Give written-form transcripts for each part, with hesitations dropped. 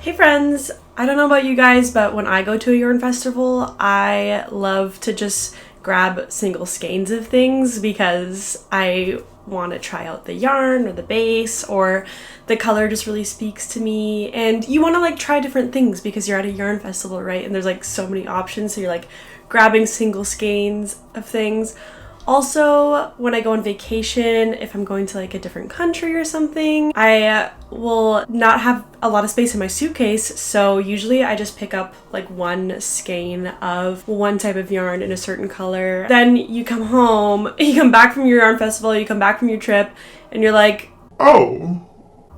Hey friends! I don't know about you guys, but when I go to a yarn festival, I love to just grab single skeins of things because I want to try out the yarn or the base, or the color just really speaks to me. And you want to like try different things because you're at a yarn festival, right? And there's like so many options, so you're like grabbing single skeins of things. Also, when I go on vacation, if I'm going to like a different country or something, I will not have a lot of space in my suitcase, so usually I just pick up like one skein of one type of yarn in a certain color. Then you come home, you come back from your yarn festival, you come back from your trip, and you're like, oh,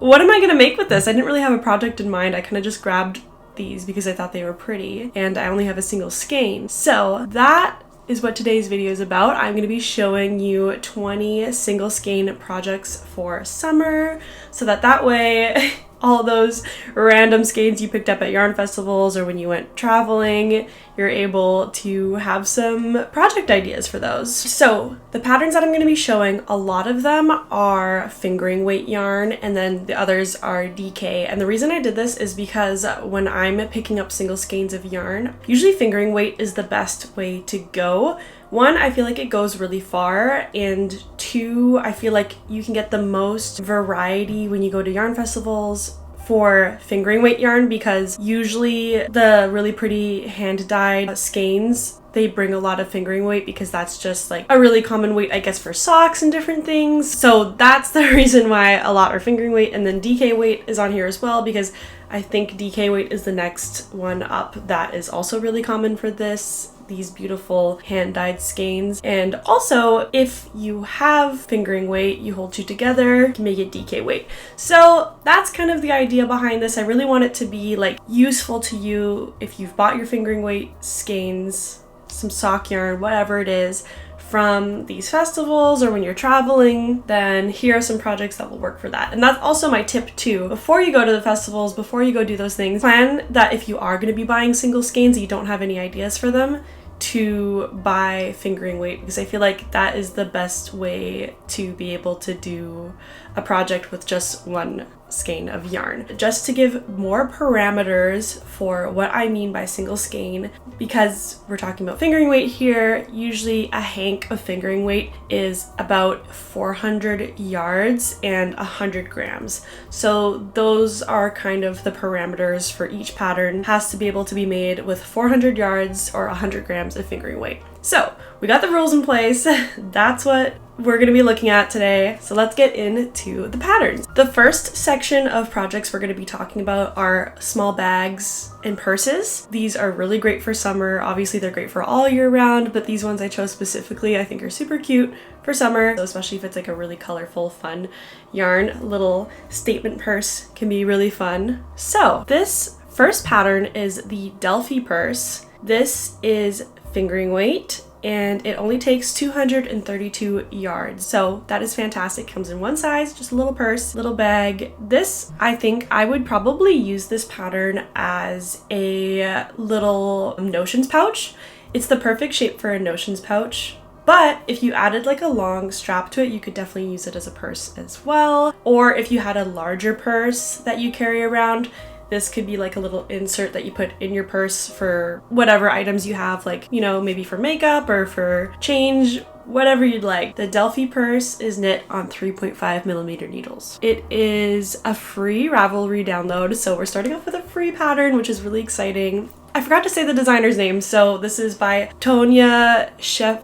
what am I gonna make with this? I didn't really have a project in mind. I kind of just grabbed these because I thought they were pretty, and I only have a single skein. So that is what today's video is about. I'm going to be showing you 20 single skein projects for summer, so that way all those random skeins you picked up at yarn festivals or when you went traveling, you're able to have some project ideas for those. So the patterns that I'm going to be showing, a lot of them are fingering weight yarn, and then the others are DK. And the reason I did this is because when I'm picking up single skeins of yarn, usually fingering weight is the best way to go. One, I feel like it goes really far, and two, I feel like you can get the most variety when you go to yarn festivals for fingering weight yarn, because usually the really pretty hand-dyed skeins, they bring a lot of fingering weight because that's just like a really common weight, I guess, for socks and different things. So that's the reason why a lot are fingering weight. And then DK weight is on here as well because I think DK weight is the next one up that is also really common for these beautiful hand-dyed skeins. And also, if you have fingering weight, you hold two together, you can make it DK weight. So that's kind of the idea behind this. I really want it to be like useful to you if you've bought your fingering weight skeins, some sock yarn, whatever it is, from these festivals or when you're traveling, then here are some projects that will work for that. And that's also my tip too. Before you go to the festivals, before you go do those things, plan that if you are going to be buying single skeins and you don't have any ideas for them, to buy fingering weight, because I feel like that is the best way to be able to do a project with just one skein of yarn. Just to give more parameters for what I mean by single skein, because we're talking about fingering weight here, usually a hank of fingering weight is about 400 yards and 100 grams. So those are kind of the parameters for each pattern. It has to be able to be made with 400 yards or 100 grams of fingering weight. So we got the rules in place. That's what we're going to be looking at today. So let's get into the patterns. The first section of projects we're going to be talking about are small bags and purses. These are really great for summer. Obviously they're great for all year round, but these ones I chose specifically I think are super cute for summer, so especially if it's like a really colorful, fun yarn. A little statement purse can be really fun. So this first pattern is the Delphi purse. This is fingering weight, and it only takes 232 yards. So that is fantastic. Comes in one size, just a little purse, little bag. This, I think I would probably use this pattern as a little notions pouch. It's the perfect shape for a notions pouch. But if you added like a long strap to it, you could definitely use it as a purse as well. Or if you had a larger purse that you carry around, this could be like a little insert that you put in your purse for whatever items you have, like, you know, maybe for makeup or for change, whatever you'd like. The Delphi purse is knit on 3.5mm needles. It is a free Ravelry download, so we're starting off with a free pattern, which is really exciting. I forgot to say the designer's name, so this is by Tonya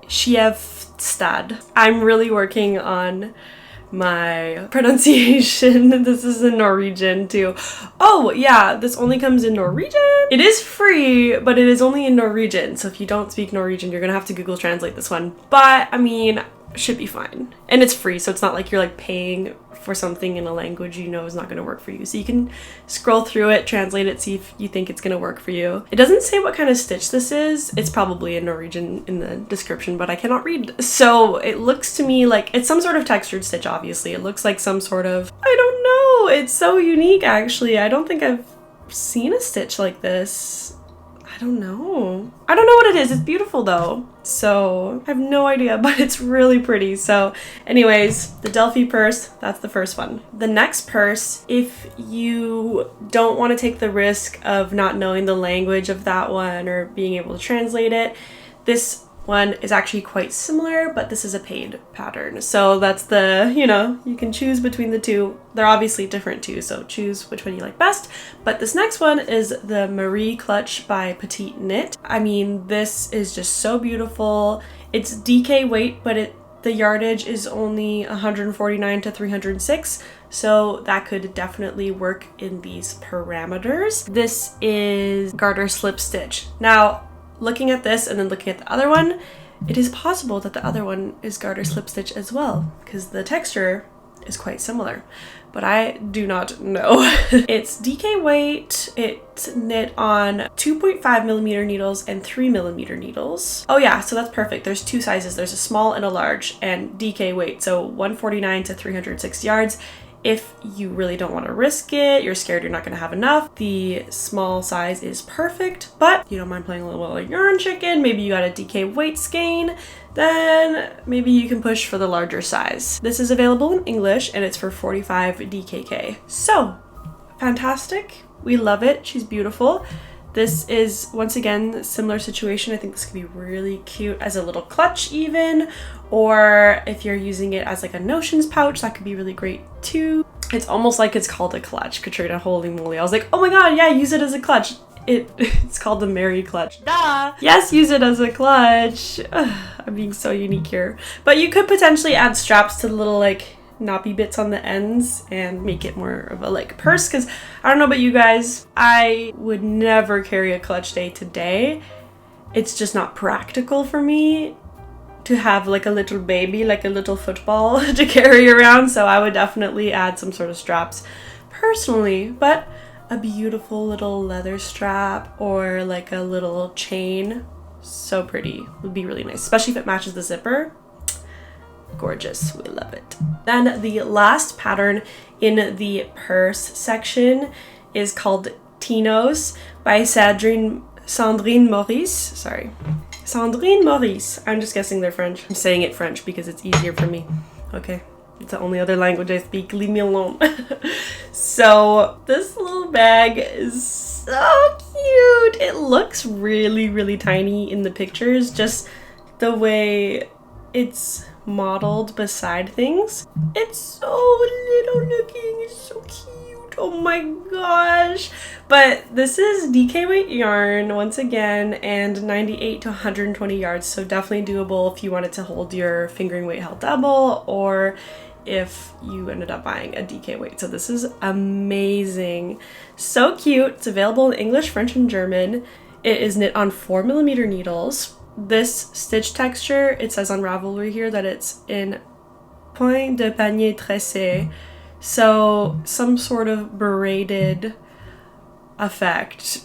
Skjevstad. I'm really working on my pronunciation. This is in Norwegian too. Oh yeah, this only comes in Norwegian. It is free, but it is only in Norwegian, so if you don't speak Norwegian, you're gonna have to Google Translate this one. But I mean, should be fine. And it's free, so it's not like you're like paying for something in a language you know is not going to work for you. So you can scroll through it, translate it, see if you think it's going to work for you. It doesn't say what kind of stitch this is. It's probably in Norwegian in the description, but I cannot read. So it looks to me like it's some sort of textured stitch, obviously. It looks like some sort of, I don't know. It's so unique, actually. I don't think I've seen a stitch like this. I don't know. I don't know what it is. It's beautiful though. So I have no idea, but it's really pretty. So anyways, the Delphi purse, that's the first one. The next purse, if you don't want to take the risk of not knowing the language of that one or being able to translate it, this one is actually quite similar, but this is a paid pattern. So that's the, you know, you can choose between the two. They're obviously different too, so choose which one you like best. But this next one is the Marie Clutch by Petite Knit. I mean, this is just so beautiful. It's DK weight, but the yardage is only 149 to 306. So that could definitely work in these parameters. This is garter slip stitch. Now, looking at this and then looking at the other one, it is possible that the other one is garter slip stitch as well, because the texture is quite similar, but I do not know. It's DK weight, it's knit on 2.5 millimeter needles and 3 millimeter needles. Oh yeah, so that's perfect. There's two sizes, there's a small and a large, and DK weight, so 149 to 306 yards. If you really don't want to risk it, you're scared you're not going to have enough, the small size is perfect. But you don't mind playing a little like yarn chicken, maybe you got a DK weight skein, then maybe you can push for the larger size. This is available in English and it's for 45 DKK. So fantastic. We love it. She's beautiful. This is, once again, similar situation. I think this could be really cute as a little clutch even, or if you're using it as like a notions pouch, that could be really great too. It's almost like it's called a clutch, Katrina, holy moly. I was like, oh my god, yeah, use it as a clutch. It's called the Mary clutch. Duh! Yes, use it as a clutch. Ugh, I'm being so unique here. But you could potentially add straps to the little like knoppy bits on the ends and make it more of a like purse, because I don't know about you guys, I would never carry a clutch day to day. It's just not practical for me to have like a little baby, like a little football to carry around, so I would definitely add some sort of straps personally. But a beautiful little leather strap or like a little chain, so pretty, would be really nice, especially if it matches the zipper. Gorgeous, we love it. Then the last pattern in the purse section is called Tinos by Sandrine Maurice. Sorry, Sandrine Maurice. I'm just guessing they're French. I'm saying it French because it's easier for me. Okay, it's the only other language I speak. Leave me alone. So this little bag is so cute. It looks really, really tiny in the pictures. Just the way it's modeled beside things. It's so little looking, it's so cute, oh my gosh. But this is DK weight yarn once again, and 98 to 120 yards, so definitely doable if you wanted to hold your fingering weight held double, or if you ended up buying a DK weight. So this is amazing, so cute. It's available in English, French, and German. It is knit on 4 millimeter needles. This stitch texture, it says on Ravelry here that it's in point de panier tressé, so some sort of braided effect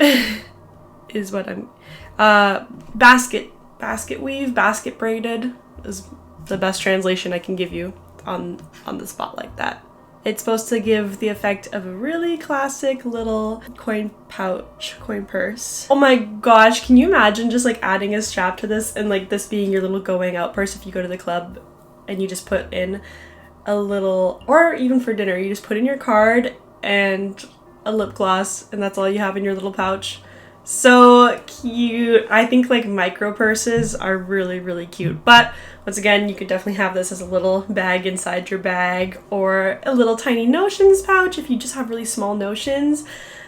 is what I'm, basket weave, basket braided is the best translation I can give you on the spot like that. It's supposed to give the effect of a really classic little coin pouch, coin purse. Oh my gosh, can you imagine just like adding a strap to this and like this being your little going out purse if you go to the club and you just put in a little, or even for dinner, you just put in your card and a lip gloss and that's all you have in your little pouch. So cute. I think like micro purses are really, really cute. But once again, you could definitely have this as a little bag inside your bag, or a little tiny notions pouch if you just have really small notions.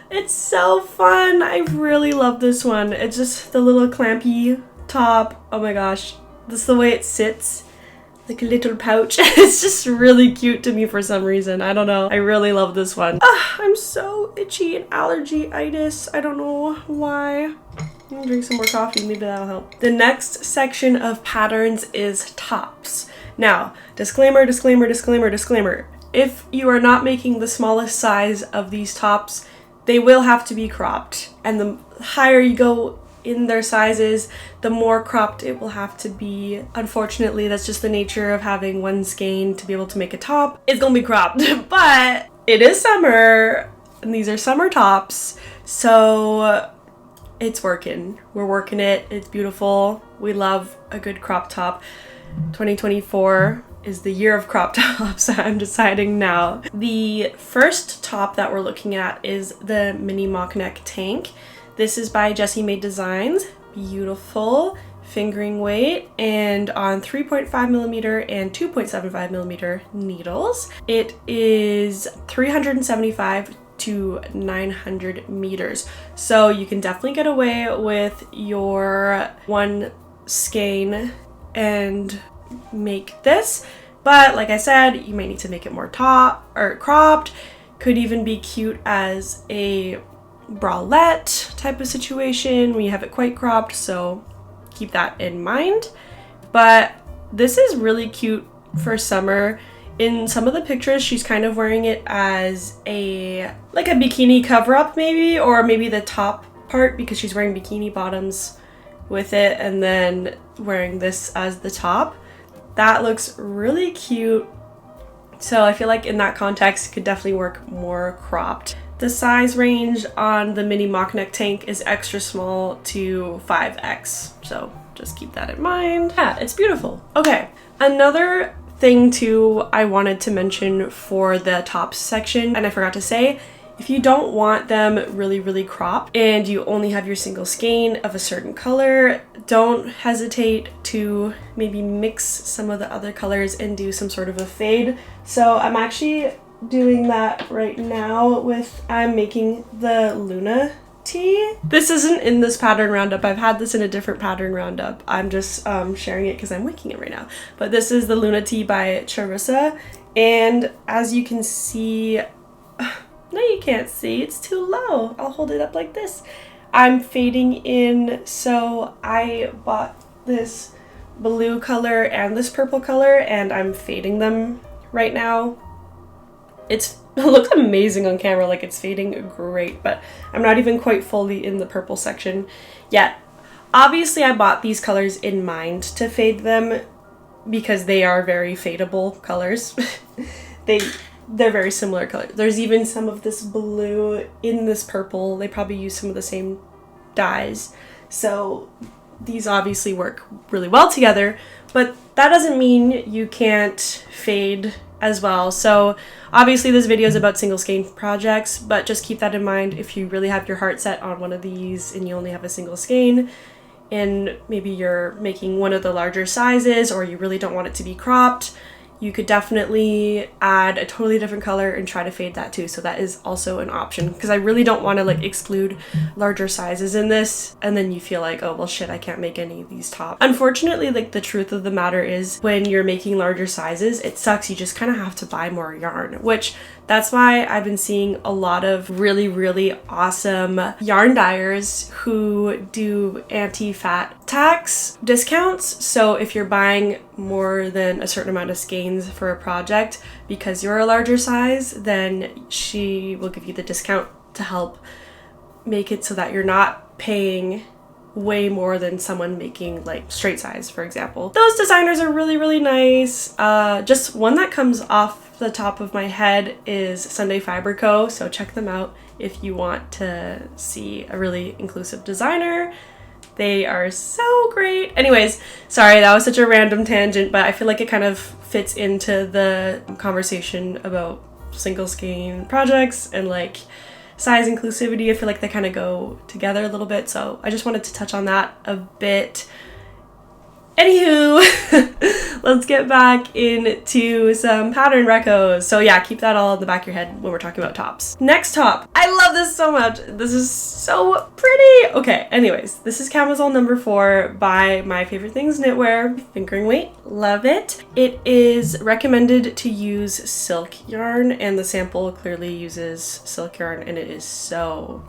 It's so fun. I really love this one. It's just the little clampy top. Oh my gosh. This is the way it sits. Like a little pouch. It's just really cute to me for some reason. I don't know. I really love this one. I'm so itchy and allergy-itis. I don't know why. I'm gonna drink some more coffee. Maybe that'll help. The next section of patterns is tops. Now, disclaimer, disclaimer, disclaimer, disclaimer. If you are not making the smallest size of these tops, they will have to be cropped. And the higher you go in their sizes, the more cropped it will have to be. Unfortunately, that's just the nature of having one skein to be able to make a top. It's gonna be cropped, but it is summer and these are summer tops, so it's working. We're working it. It's beautiful. We love a good crop top. 2024 is the year of crop tops. I'm deciding now. The first top that we're looking at is the mini mock neck tank. This is by Jessie Made Designs. Beautiful fingering weight and on 3.5mm and 2.75mm needles. It is 375 to 900 meters. So you can definitely get away with your one skein and make this, but like I said, you may need to make it more top or cropped. Could even be cute as a bralette type of situation when you have it quite cropped, so keep that in mind. But this is really cute for summer. In some of the pictures, she's kind of wearing it as a like a bikini cover up maybe, or maybe the top part because she's wearing bikini bottoms with it and then wearing this as the top. That looks really cute. So I feel like in that context, it could definitely work more cropped. The size range on the mini mock neck tank is extra small to 5X. So just keep that in mind. Yeah, it's beautiful. Okay, another thing too I wanted to mention for the tops section, and I forgot to say, if you don't want them really cropped and you only have your single skein of a certain color, don't hesitate to maybe mix some of the other colors and do some sort of a fade. So I'm actually doing that right now with, I'm making the Luna tee. This isn't in this pattern roundup. I've had this in a different pattern roundup. I'm just sharing it because I'm making it right now. But this is the Luna tee by Charissa. And as you can see, no, you can't see. It's too low. I'll hold it up like this. I'm fading in. So I bought this blue color and this purple color, and I'm fading them right now. It looks amazing on camera, like it's fading great, but I'm not even quite fully in the purple section yet. Obviously, I bought these colors in mind to fade them because they are very fadeable colors. They're very similar colors. There's even some of this blue in this purple. They probably use some of the same dyes. So these obviously work really well together, but that doesn't mean you can't fade as well. So obviously this video is about single skein projects, but just keep that in mind if you really have your heart set on one of these and you only have a single skein and maybe you're making one of the larger sizes or you really don't want it to be cropped. You could definitely add a totally different color and try to fade that too. So that is also an option because I really don't want to like exclude larger sizes in this and then you feel like, oh well shit, I can't make any of these tops. Unfortunately, like the truth of the matter is when you're making larger sizes, it sucks. You just kind of have to buy more yarn, which that's why I've been seeing a lot of really awesome yarn dyers who do anti-fat tax discounts. So if you're buying more than a certain amount of skeins for a project because you're a larger size, then she will give you the discount to help make it so that you're not paying way more than someone making like straight size, for example. Those designers are really nice. Just one that comes off the top of my head is Sunday Fiber Co. So check them out if you want to see a really inclusive designer. They are so great. Anyways, sorry, that was such a random tangent, but I feel like it kind of fits into the conversation about single skein projects and like size inclusivity. I feel like they kind of go together a little bit, so I just wanted to touch on that a bit. Anywho, let's get back into some pattern recos. So yeah, keep that all in the back of your head when we're talking about tops. Next top. I love this so much. This is so pretty. Okay, anyways, this is Camisole number 4 by My Favorite Things Knitwear. Fingering weight, love it. It is recommended to use silk yarn, and the sample clearly uses silk yarn, and it is so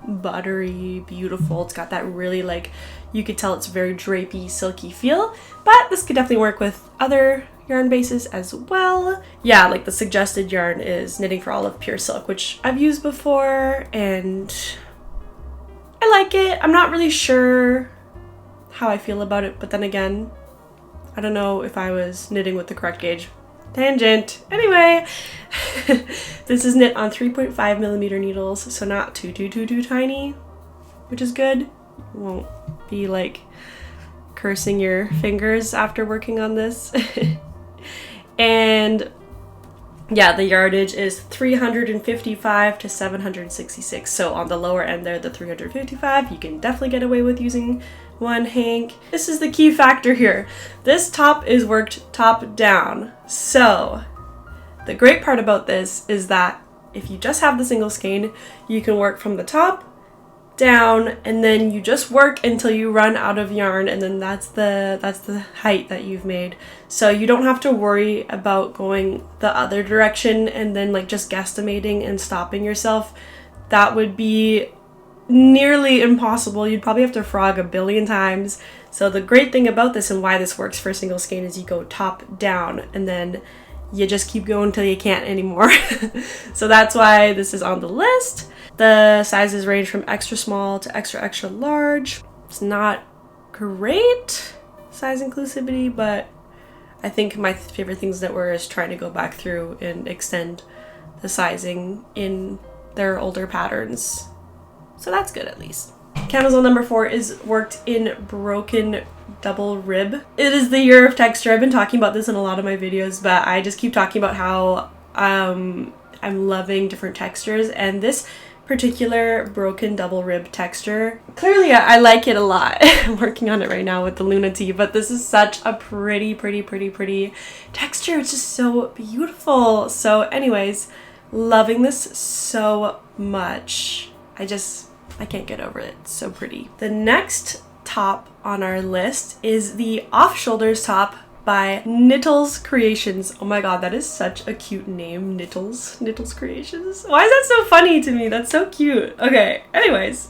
buttery, beautiful. It's got that really like, you could tell it's very drapey, silky feel, but this could definitely work with other yarn bases as well. Yeah, like the suggested yarn is Knitting for Olive Pure Silk, which I've used before and I like it. I'm not really sure how I feel about it, but then again, I don't know if I was knitting with the correct gauge. Tangent. Anyway, this is knit on 3.5mm needles, so not too tiny. which is good. You won't be like cursing your fingers after working on this. And yeah, the yardage is 355 to 766. So on the lower end there, the 355, you can definitely get away with using one hank. This is the key factor here. This top is worked top down. So the great part about this is that if you just have the single skein, you can work from the top down, and then you just work until you run out of yarn, and then that's the height that you've made. So you don't have to worry about going the other direction and then like just guesstimating and stopping yourself. That would be nearly impossible. You'd probably have to frog a billion times. So the great thing about this and why this works for a single skein is you go top down and then you just keep going until you can't anymore. So that's why this is on the list. The sizes range from extra small to extra extra large. It's not great size inclusivity, but I think my favorite things that were is trying to go back through and extend the sizing in their older patterns. So that's good at least. Camisole number 4 is worked in broken double rib. It is the year of texture. I've been talking about this in a lot of my videos, but I just keep talking about how I'm loving different textures, and this particular broken double rib texture, clearly I like it a lot. I'm working on it right now with the Luna Tea, but this is such a pretty texture. It's just so beautiful. So anyways, loving this so much. I can't get over it. It's so pretty. The next top on our list is the off shoulders top by Knittles Creations. Oh my god, that is such a cute name, Knittles Creations. Why is that so funny to me? That's so cute. Okay, anyways,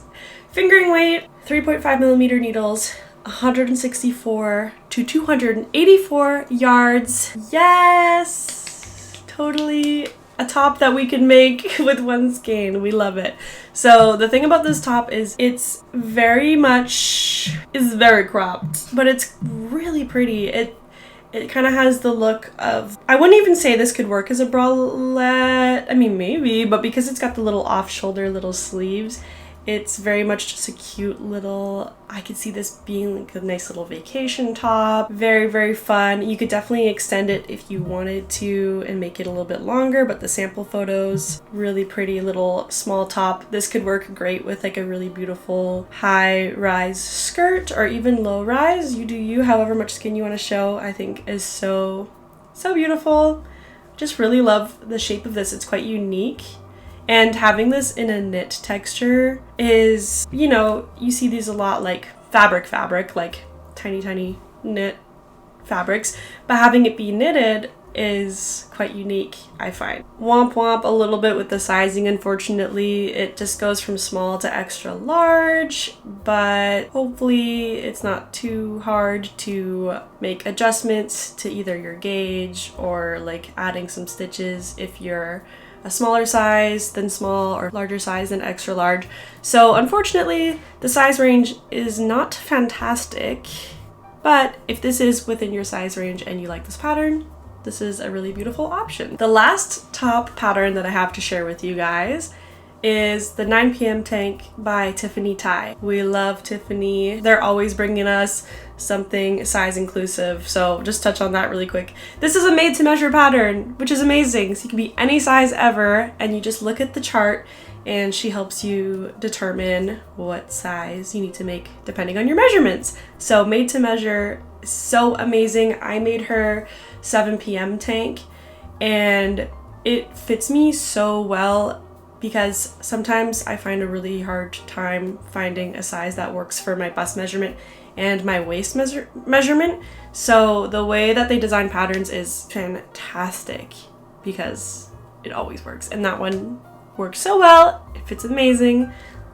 fingering weight, 3.5 millimeter needles, 164 to 284 yards. Yes, totally a top that we can make with one skein. We love it. So the thing about this top is it's very cropped, but it's really pretty. It kind of has the look of, I wouldn't even say this could work as a bralette. I mean, maybe, but because it's got the little off-shoulder little sleeves, it's very much just a cute little, I could see this being like a nice little vacation top. Very fun. You could definitely extend it if you wanted to and make it a little bit longer, but the sample photos, really pretty little small top. This could work great with like a really beautiful high-rise skirt or even low-rise. You do you, however much skin you want to show, I think is so beautiful. Just really love the shape of this. It's quite unique. And having this in a knit texture is, you know, you see these a lot like fabric, like tiny knit fabrics, but having it be knitted is quite unique, I find. Womp a little bit with the sizing, unfortunately. It just goes from small to extra large, but hopefully it's not too hard to make adjustments to either your gauge or like adding some stitches if you're a smaller size than small or larger size than extra large. So unfortunately, the size range is not fantastic, but if this is within your size range and you like this pattern, this is a really beautiful option. The last top pattern that I have to share with you guys is the 9 p.m. tank by Tiffany Tie. We love Tiffany. They're always bringing us something size inclusive, so just touch on that really quick. This is a made to measure pattern, which is amazing. So you can be any size ever, and you just look at the chart and she helps you determine what size you need to make depending on your measurements. So made to measure is so amazing. I made her 7 p.m. tank and it fits me so well, because sometimes I find a really hard time finding a size that works for my bust measurement and my waist measurement. So the way that they design patterns is fantastic because it always works. And that one works so well. It fits amazing.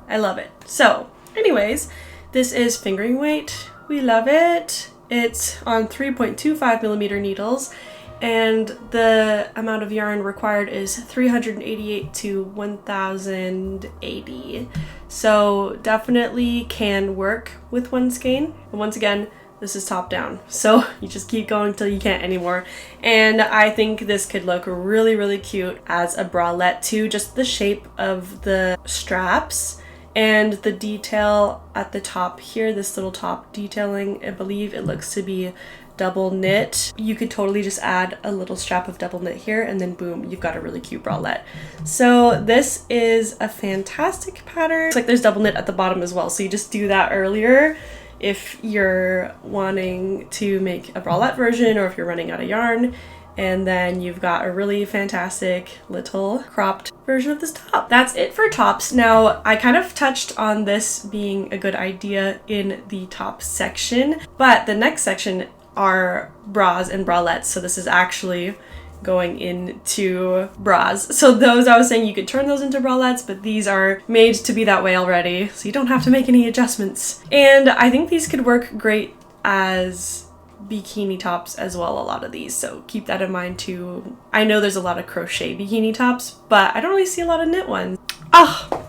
I love it. So anyways, this is fingering weight. We love it. It's on 3.25 millimeter needles, and the amount of yarn required is 388 to 1080. So definitely can work with one skein. And once again, this is top down, so you just keep going till you can't anymore. And I think this could look really cute as a bralette too. Just the shape of the straps And the detail at the top here, this little top detailing, I believe it looks to be double knit. You could totally just add a little strap of double knit here and then boom, you've got a really cute bralette. So this is a fantastic pattern. It's like there's double knit at the bottom as well, so you just do that earlier if you're wanting to make a bralette version or if you're running out of yarn. And then you've got a really fantastic little cropped version of this top. That's it for tops. Now, I kind of touched on this being a good idea in the top section, but the next section are bras and bralettes. So this is actually going into bras. So those, I was saying you could turn those into bralettes, but these are made to be that way already, so you don't have to make any adjustments. And I think these could work great as bikini tops as well, a lot of these, so keep that in mind too. I know there's a lot of crochet bikini tops, but I don't really see a lot of knit ones. Oh,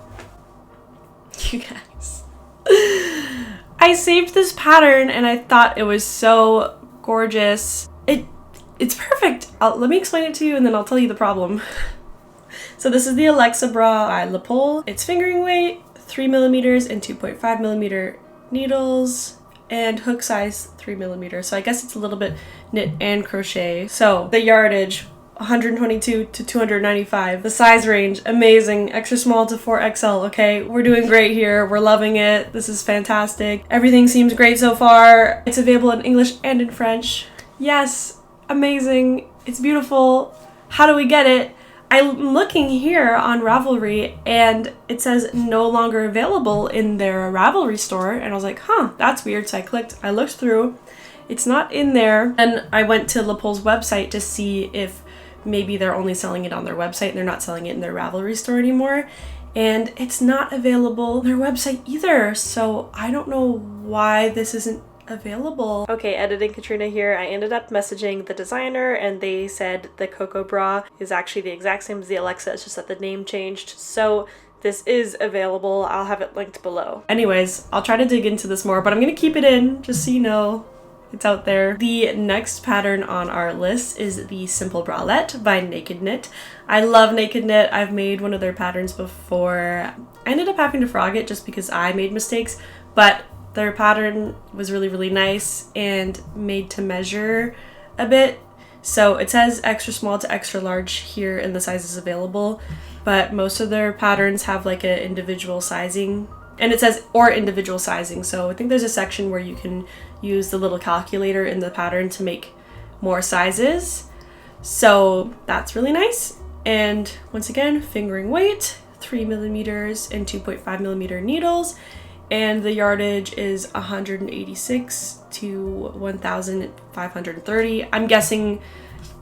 you guys. I saved this pattern and I thought it was so gorgeous. It's perfect. Let me explain it to you and then I'll tell you the problem. So this is the Alexa bra by Le Pole. It's fingering weight, 3mm and 2.5mm needles, and hook size 3mm. So I guess it's a little bit knit and crochet. So the yardage, 122 to 295. The size range, amazing. Extra small to 4XL, okay? We're doing great here. We're loving it. This is fantastic. Everything seems great so far. It's available in English and in French. Yes, amazing. It's beautiful. How do we get it? I'm looking here on Ravelry and it says no longer available in their Ravelry store, and I was like, huh, that's weird. So I looked through. It's not in there. And I went to Le Pole's website to see if maybe they're only selling it on their website and they're not selling it in their Ravelry store anymore. And it's not available on their website either. So I don't know why this isn't available. Okay, editing Katrina here. I ended up messaging the designer and they said the Coco bra is actually the exact same as the Alexa, it's just that the name changed. So this is available. I'll have it linked below. Anyways, I'll try to dig into this more, but I'm gonna keep it in just so you know it's out there. The next pattern on our list is the Simple Bralette by Naked Knit. I love Naked Knit. I've made one of their patterns before. I ended up having to frog it just because I made mistakes, but their pattern was really, really nice and made to measure a bit. So it says extra small to extra large here and the sizes available, but most of their patterns have like an individual sizing, and it says or individual sizing. So I think there's a section where you can use the little calculator in the pattern to make more sizes. So that's really nice. And once again, fingering weight, 3mm and 2.5mm needles. And the yardage is 186 to 1,530. I'm guessing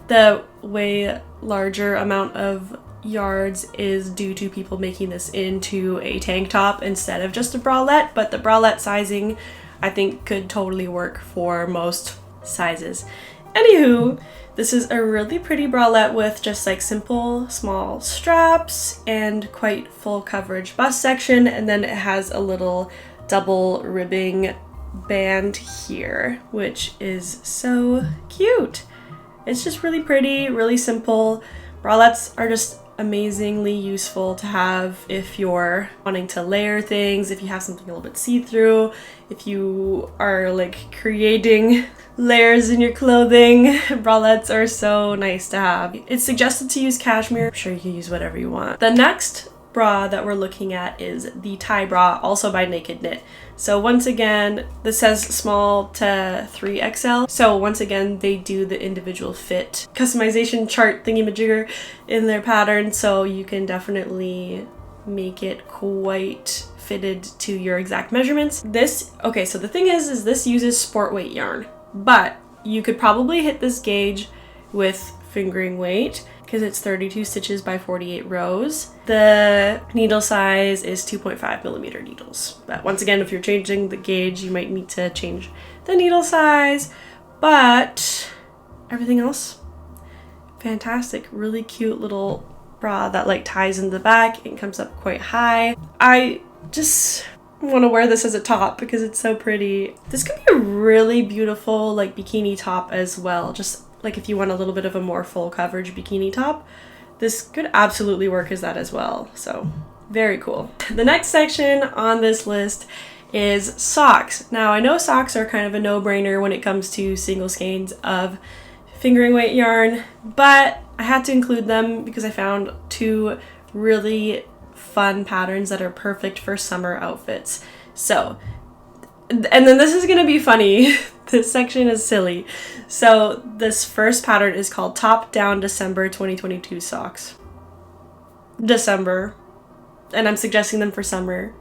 the way larger amount of yards is due to people making this into a tank top instead of just a bralette, but the bralette sizing I think could totally work for most sizes. Anywho, this is a really pretty bralette with just like simple small straps and quite full coverage bust section, and then it has a little double ribbing band here, which is so cute. It's just really pretty, really simple. Bralettes are just amazingly useful to have if you're wanting to layer things, if you have something a little bit see-through, if you are like creating layers in your clothing. Bralettes are so nice to have. It's suggested to use cashmere. I'm sure you can use whatever you want. The next bra that we're looking at is the tie bra, also by Naked Knit. So once again, this says small to 3XL. So once again, they do the individual fit customization chart thingy-majigger in their pattern, so you can definitely make it quite fitted to your exact measurements. Okay, so the thing is this uses sport weight yarn, but you could probably hit this gauge with fingering weight because it's 32 stitches by 48 rows. The needle size is 2.5mm needles. But once again, if you're changing the gauge, you might need to change the needle size, but everything else, fantastic. Really cute little bra that like ties in the back and comes up quite high. I just want to wear this as a top because it's so pretty. This could be a really beautiful like bikini top as well. Just like if you want a little bit of a more full coverage bikini top, this could absolutely work as that as well. So Very cool. The next section on this list is socks. Now I know socks are kind of a no-brainer when it comes to single skeins of fingering weight yarn, but I had to include them because I found two really fun patterns that are perfect for summer outfits. So, and then this is gonna be funny. This section is silly. So this first pattern is called Top Down December 2022 socks. December. And I'm suggesting them for summer.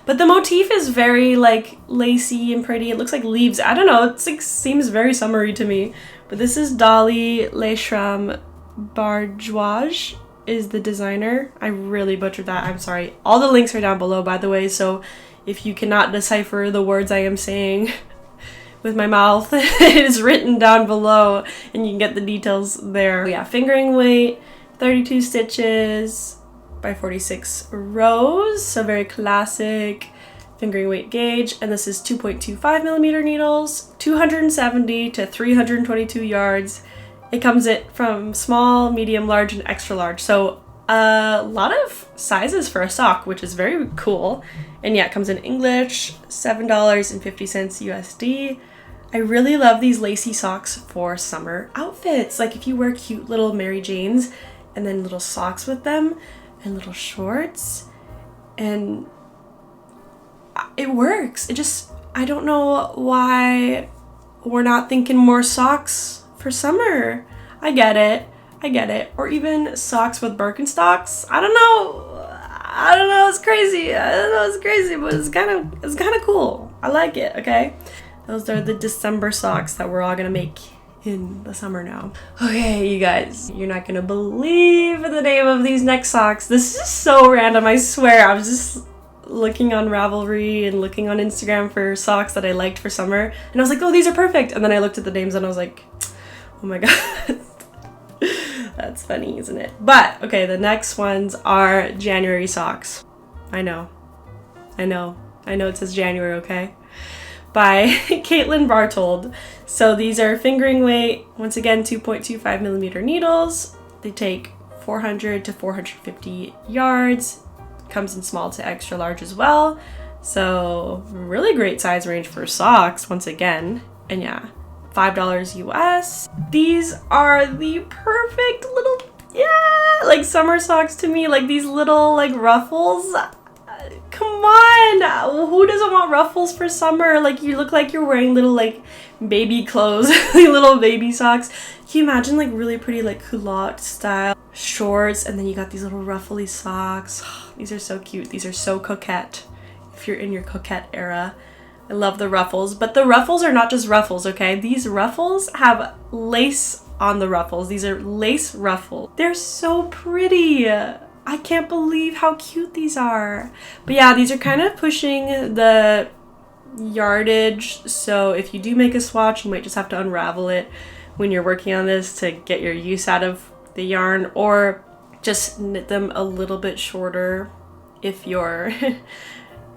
But the motif is very like lacy and pretty. It looks like leaves. I don't know. It's like seems very summery to me. But this is Dolly Leshram Bardwaj is the designer. I really butchered that. I'm sorry. All the links are down below, by the way. So if you cannot decipher the words I am saying with my mouth, it is written down below and you can get the details there. Yeah, fingering weight, 32 stitches by 46 rows, so very classic fingering weight gauge, and this is 2.25 millimeter needles, 270 to 322 yards. It comes from small, medium, large, and extra large, so a lot of sizes for a sock, which is very cool. And yeah, it comes in English, $7.50 USD. I really love these lacy socks for summer outfits. Like if you wear cute little Mary Janes and then little socks with them and little shorts, and it works. I don't know why we're not thinking more socks for summer. I get it. Or even socks with Birkenstocks. I don't know, it's crazy. But it's kind of cool. I like it, okay? Those are the December socks that we're all gonna make in the summer now. Okay, you guys, you're not gonna believe the name of these next socks. This is so random, I swear. I was just looking on Ravelry and looking on Instagram for socks that I liked for summer, and I was like, oh, these are perfect. And then I looked at the names and I was like, oh my god. That's funny, isn't it? But okay, the next ones are January socks. I know it says January, okay? By Caitlin Bartold. So these are fingering weight, once again 2.25 millimeter needles. They take 400 to 450 yards. Comes in small to extra large as well. So really great size range for socks once again. And yeah, $5 US. These are the perfect little, like summer socks to me. Like these little like ruffles. Come on, who doesn't want ruffles for summer? Like you look like you're wearing little like baby clothes, little baby socks. Can you imagine like really pretty like culotte style shorts, and then you got these little ruffly socks. These are so cute. These are so coquette if you're in your coquette era. I love the ruffles, but the ruffles are not just ruffles, okay? These ruffles have lace on the ruffles. These are lace ruffles. They're so pretty. I can't believe how cute these are. But yeah, these are kind of pushing the yardage. So if you do make a swatch, you might just have to unravel it when you're working on this to get your use out of the yarn, or just knit them a little bit shorter if you're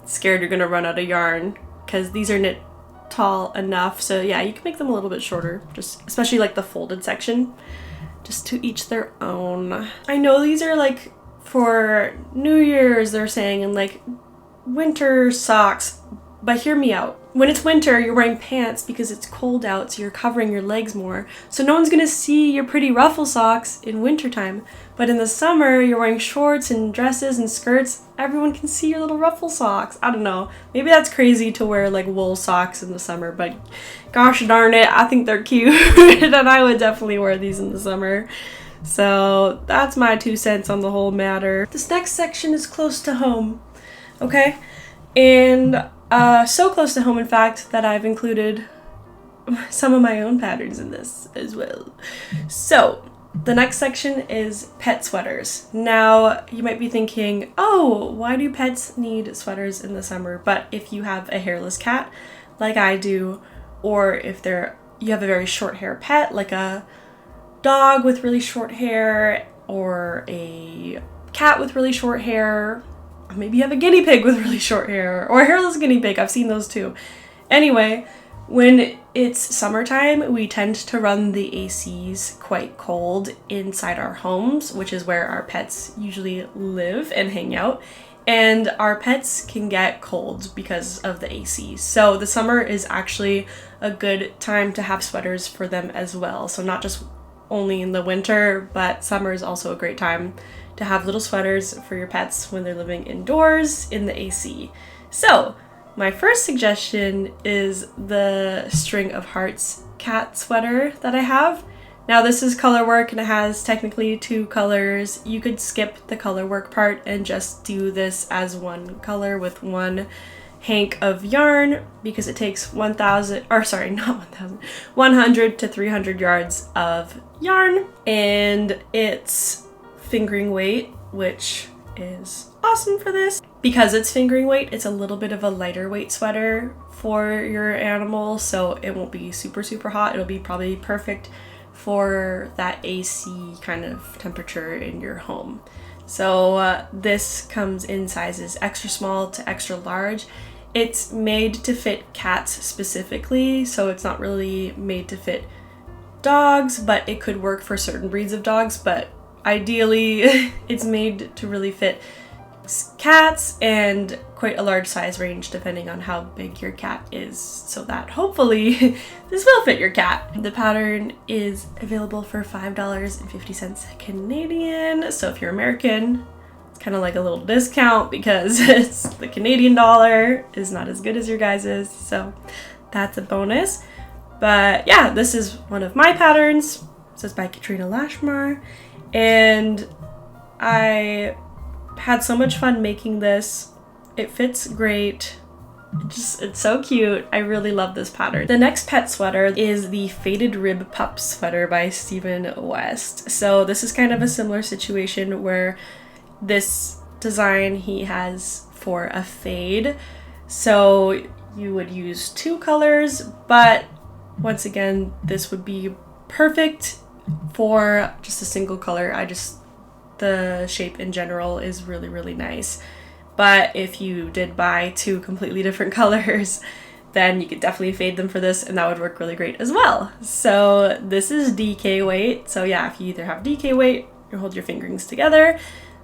scared you're gonna run out of yarn, because these are knit tall enough. So yeah, you can make them a little bit shorter, just especially like the folded section, just to each their own. I know these are like for New Year's, they're saying, and like winter socks, but hear me out. When it's winter, you're wearing pants because it's cold out, so you're covering your legs more. So no one's gonna see your pretty ruffle socks in wintertime. But in the summer, you're wearing shorts and dresses and skirts. Everyone can see your little ruffle socks. I don't know. Maybe that's crazy to wear like wool socks in the summer, but gosh darn it, I think they're cute. And I would definitely wear these in the summer. So that's my 2 cents on the whole matter. This next section is close to home, okay? And so close to home, in fact, that I've included some of my own patterns in this as well. So the next section is pet sweaters. Now you might be thinking, oh, why do pets need sweaters in the summer? But if you have a hairless cat like I do, or if you have a very short hair pet like a dog with really short hair, or a cat with really short hair, or maybe you have a guinea pig with really short hair, or a hairless guinea pig. I've seen those too. Anyway, when it's summertime, we tend to run the ACs quite cold inside our homes, which is where our pets usually live and hang out. and our pets can get cold because of the AC. So the summer is actually a good time to have sweaters for them as well. So not just only in the winter, but summer is also a great time to have little sweaters for your pets when they're living indoors in the AC. So my first suggestion is the String of Hearts cat sweater that I have. Now this is color work and it has technically 2 colors. You could skip the color work part and just do this as one color with one hank of yarn, because it takes 100 to 300 yards of yarn, and it's fingering weight, which is awesome for this. Because it's fingering weight, it's a little bit of a lighter weight sweater for your animal, so it won't be super hot. It'll be probably perfect for that AC kind of temperature in your home. So this comes in sizes extra small to extra large. It's made to fit cats specifically, so it's not really made to fit dogs, but it could work for certain breeds of dogs. But ideally it's made to really fit cats, and quite a large size range depending on how big your cat is, so that hopefully this will fit your cat. The pattern is available for $5.50 Canadian, so if you're American, it's kind of like a little discount because it's the Canadian dollar is not as good as your guys's, so that's a bonus. But yeah, this is one of my patterns. So it's by Katrina Lashmar, and I had so much fun making this. It fits great. It's so cute. I really love this pattern. The next pet sweater is the Faded Rib Pup sweater by Stephen West. So this is kind of a similar situation where this design he has for a fade. So you would use 2 colors, but once again, this would be perfect for just a single color. The shape in general is really nice. But if you did buy 2 completely different colors, then you could definitely fade them for this, and that would work really great as well. So this is DK weight. So yeah, if you either have DK weight or hold your fingerings together,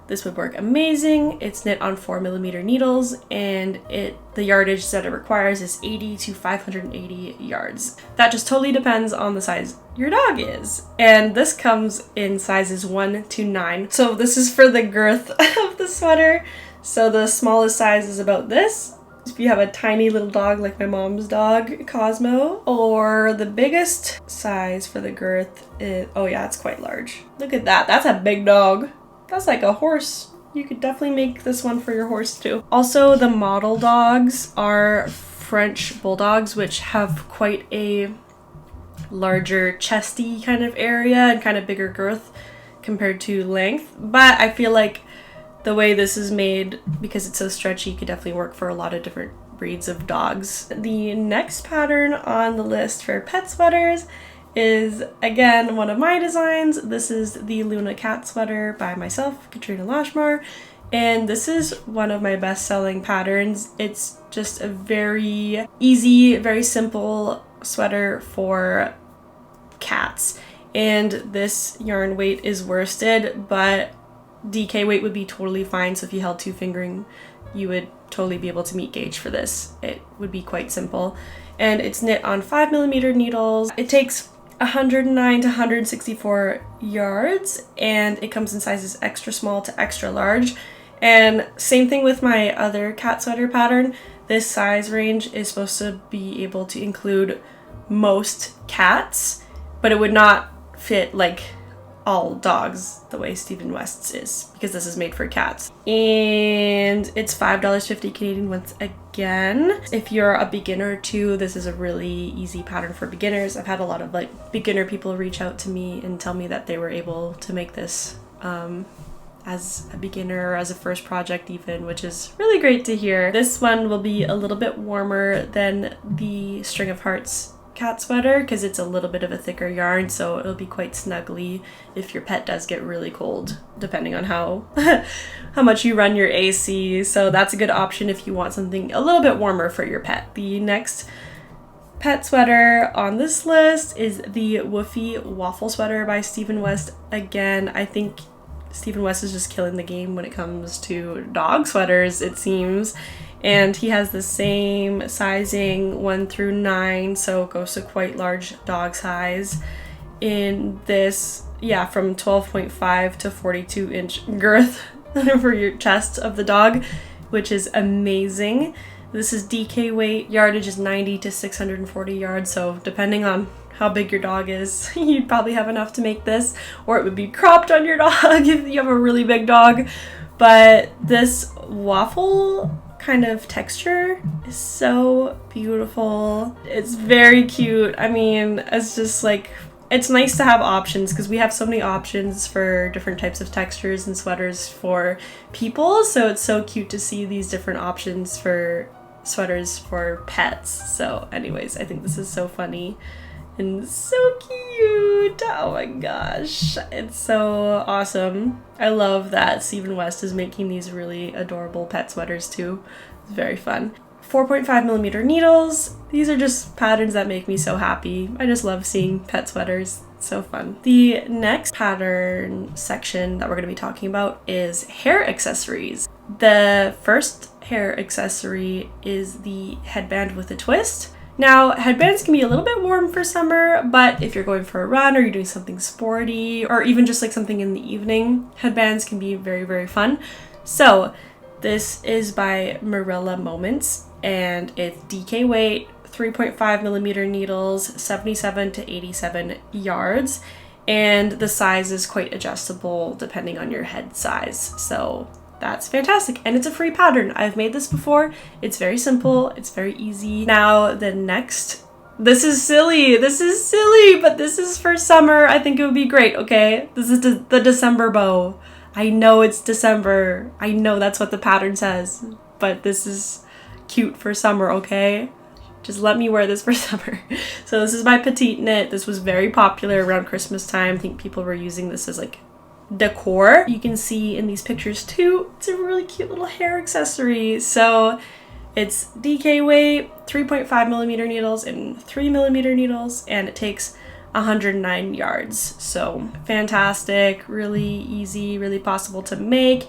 this would work amazing. It's knit on 4mm needles, and the yardage that it requires is 80 to 580 yards. That just totally depends on the size your dog is. And this comes in sizes 1 to 9. So this is for the girth of the sweater. So the smallest size is about this. If you have a tiny little dog like my mom's dog, Cosmo, or the biggest size for the girth is, oh yeah, it's quite large. Look at that, that's a big dog. That's like a horse. You could definitely make this one for your horse too. Also, the model dogs are French bulldogs, which have quite a larger chesty kind of area and kind of bigger girth compared to length. But I feel like the way this is made, because it's so stretchy, could definitely work for a lot of different breeds of dogs. The next pattern on the list for pet sweaters is again one of my designs. This is the Luna cat sweater by myself, Katrina Lashmar, and this is one of my best-selling patterns. It's just a very easy, very simple sweater for cats, and this yarn weight is worsted, but DK weight would be totally fine. So if you held 2 fingering, you would totally be able to meet gauge for this. It would be quite simple, and it's knit on 5mm needles. It takes 109 to 164 yards, and it comes in sizes extra small to extra large. And same thing with my other cat sweater pattern. This size range is supposed to be able to include most cats, but it would not fit like all dogs the way Stephen West's is, because this is made for cats. And it's $5.50 Canadian once again. If you're a beginner too, this is a really easy pattern for beginners. I've had a lot of like beginner people reach out to me and tell me that they were able to make this as a beginner or as a first project even, which is really great to hear. This one will be a little bit warmer than the String of Hearts cat sweater because it's a little bit of a thicker yarn, so it'll be quite snuggly if your pet does get really cold, depending on how much you run your AC. So that's a good option if you want something a little bit warmer for your pet. The next pet sweater on this list is the Woofy Waffle sweater by Stephen West. Again, I think Stephen West is just killing the game when it comes to dog sweaters, it seems. And he has the same sizing 1 through 9, so it goes to quite large dog size. In this, yeah, from 12.5 to 42-inch girth for your chest of the dog, which is amazing. This is DK weight. Yardage is 90 to 640 yards, so depending on how big your dog is, you'd probably have enough to make this, or it would be cropped on your dog if you have a really big dog. But this waffle kind of texture is so beautiful. It's very cute. I mean, it's just like, it's nice to have options because we have so many options for different types of textures and sweaters for people. So it's so cute to see these different options for sweaters for pets. So anyways, I think this is so funny and so cute. Oh my gosh, it's so awesome. I love that Stephen West is making these really adorable pet sweaters too. It's very fun. 4.5 millimeter needles. These are just patterns that make me so happy. I just love seeing pet sweaters. It's so fun. The next pattern section that we're going to be talking about is hair accessories. The first hair accessory is the headband with a twist. Now, headbands can be a little bit warm for summer, but if you're going for a run or you're doing something sporty or even just like something in the evening, headbands can be very, very fun. So this is by Marilla Moments, and it's DK weight, 3.5 millimeter needles, 77 to 87 yards, and the size is quite adjustable depending on your head size. So that's fantastic, and it's a free pattern. I've made this before. It's very simple, it's very easy. Now the next, this is silly, but this is for summer. I think it would be great, okay? This is the December bow. I know it's December. I know that's what the pattern says, but this is cute for summer, okay? Just let me wear this for summer. So this is by Petite Knit. This was very popular around Christmas time. I think people were using this as like decor. You can see in these pictures too, it's a really cute little hair accessory. So it's DK weight, 3.5 millimeter needles and 3 millimeter needles, and it takes 109 yards. So fantastic, really easy, really possible to make,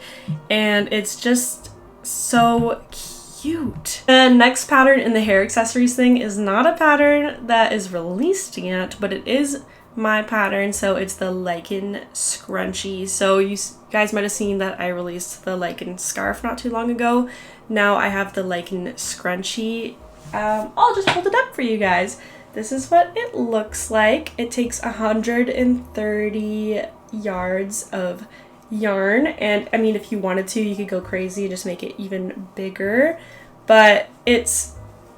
and it's just so cute. The next pattern in the hair accessories thing is not a pattern that is released yet, but it is my pattern. So it's the lichen scrunchie. So you guys might have seen that I released the lichen scarf not too long ago. Now I have the lichen scrunchie. I'll just hold it up for you guys. This is what it looks like. It takes 130 yards of yarn, and I mean, if you wanted to, you could go crazy, just make it even bigger, but it's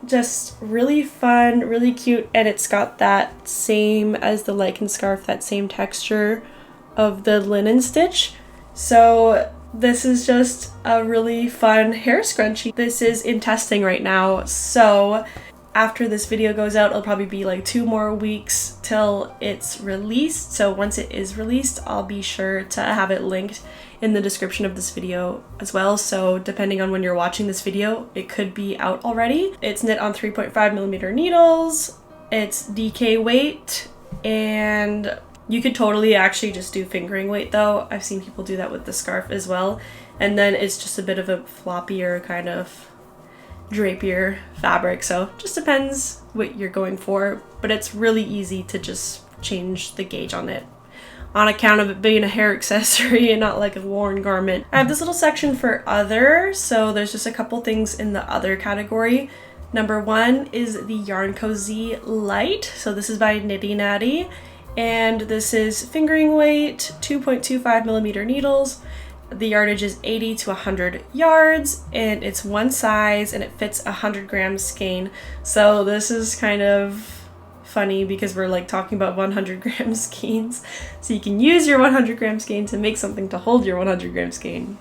just really fun, really cute, and it's got that same as the lichen scarf, that same texture of the linen stitch. So this is just a really fun hair scrunchie. This is in testing right now, so after this video goes out, it'll probably be like 2 more weeks till it's released. So once it is released, I'll be sure to have it linked in the description of this video as well. So depending on when you're watching this video, it could be out already. It's knit on 3.5 millimeter needles. It's DK weight, and you could totally actually just do fingering weight though. I've seen people do that with the scarf as well. And then it's just a bit of a floppier kind of drapier fabric, so just depends what you're going for, but it's really easy to just change the gauge on it on account of it being a hair accessory and not like a worn garment. I have this little section for other, so there's just a couple things in the other category. Number 1 is the Yarn Cozy Light, so this is by Nitty Natty, and this is fingering weight, 2.25 millimeter needles. The yardage is 80 to 100 yards, and it's one size, and it fits 100 gram skein. So this is kind of funny because we're like talking about 100 gram skeins. So you can use your 100 gram skein to make something to hold your 100 gram skein.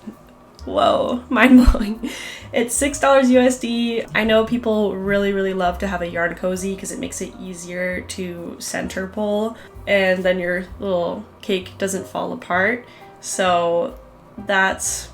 Whoa, mind blowing. It's $6 USD. I know people really love to have a yarn cozy because it makes it easier to center pull, and then your little cake doesn't fall apart. So that's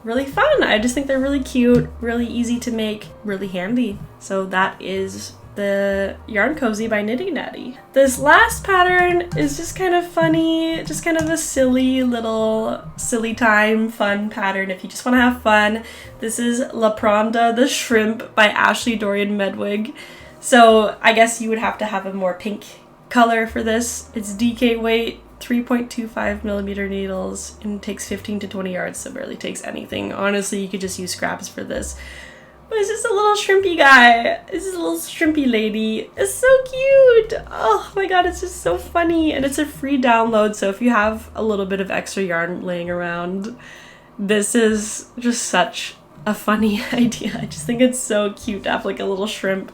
really fun. I just think they're really cute, really easy to make, really handy. So that is the Yarn Cozy by Knitting Natty. This last pattern is just kind of funny, just kind of a silly little silly time fun pattern if you just want to have fun. This is La Pronda the Shrimp by Ashley Dorian Medwig. So I guess you would have to have a more pink color for this. It's DK weight, 3.25 millimeter needles, and it takes 15 to 20 yards, so it barely takes anything. Honestly, you could just use scraps for this. But it's just a little shrimpy guy. This is a little shrimpy lady. It's so cute. Oh my god, it's just so funny. And it's a free download, so if you have a little bit of extra yarn laying around, this is just such a funny idea. I just think it's so cute to have like a little shrimp.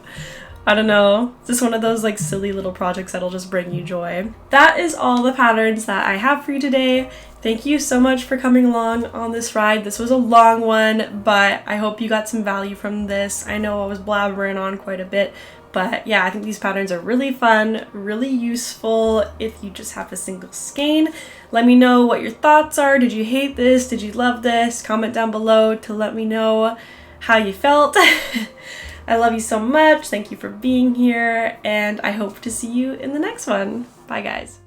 I don't know, it's just one of those like silly little projects that'll just bring you joy. That is all the patterns that I have for you today. Thank you so much for coming along on this ride. This was a long one, but I hope you got some value from this. I know I was blabbering on quite a bit, but yeah, I think these patterns are really fun, really useful if you just have a single skein. Let me know what your thoughts are. Did you hate this? Did you love this? Comment down below to let me know how you felt. I love you so much. Thank you for being here, and I hope to see you in the next one. Bye, guys.